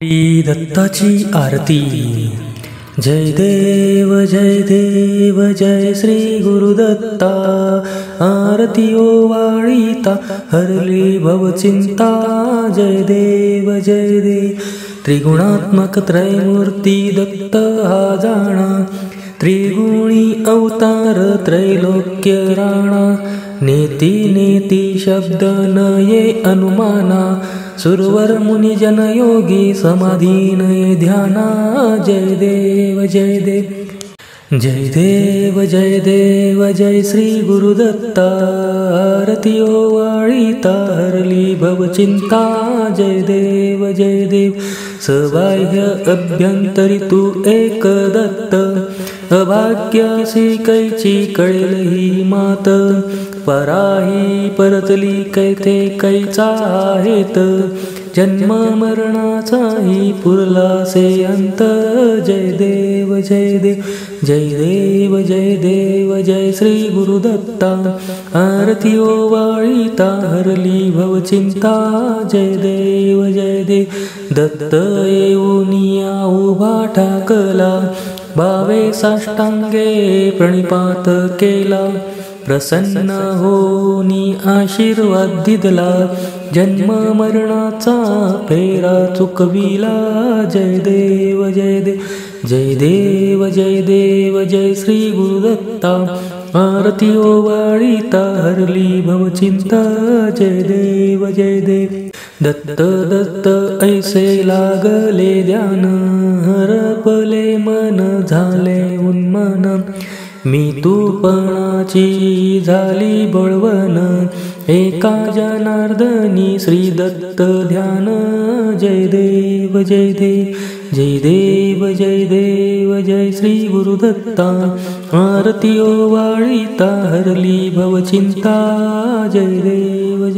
श्री दत्ताची आरती। जय देव जय श्री गुरुदत्ता। आरती ओवाळीता हरली भवचिंता। जय देव त्रिगुणात्मक त्रैमूर्ती दत्त हा जाणा। त्रिगुणी अवतार त्रैलोक्य राणा। नेती नेती शब्द न ये अनुमाना। सुरवर मुनी जन योगी समाधीन ये ध्याना। जय देव जय श्री गुरुदत्ता। आरती ओवाळीता हरली भवचिंता। जय देव सबाह्य अभ्यंतरी तू एक दत्त। अभाग्यासी कैची कळेल ही मात। पराही परतली कैथे कैचा आहेत। जन्म मरणाचाही पुरलासे अंत। जय देव जय श्री गुरुदत्ता। आरती ओवाळीता हरली भवचिंता। जय देव दत्त येऊनिया उभा ठाकला। भावे साष्टांगे प्रणिपात केला। प्रसन्न होनी आशीर्वाद दिदला। जन्म मरणाचा फेरा चुकविला। जय देव जय श्री गुरुदत्ता। आरती ओवाळीता हरली भवचिंता। जय देव दत्त ऐसे लागले ध्यान। हरपले मन झाले उन्मन। मी तूपणाची झाली बळवण। एका जनार्दनी श्री दत्त ध्यान। जय देव जय श्री गुरुदत्ता। आरती ओवाळीता हरली भवचिंता। जय देव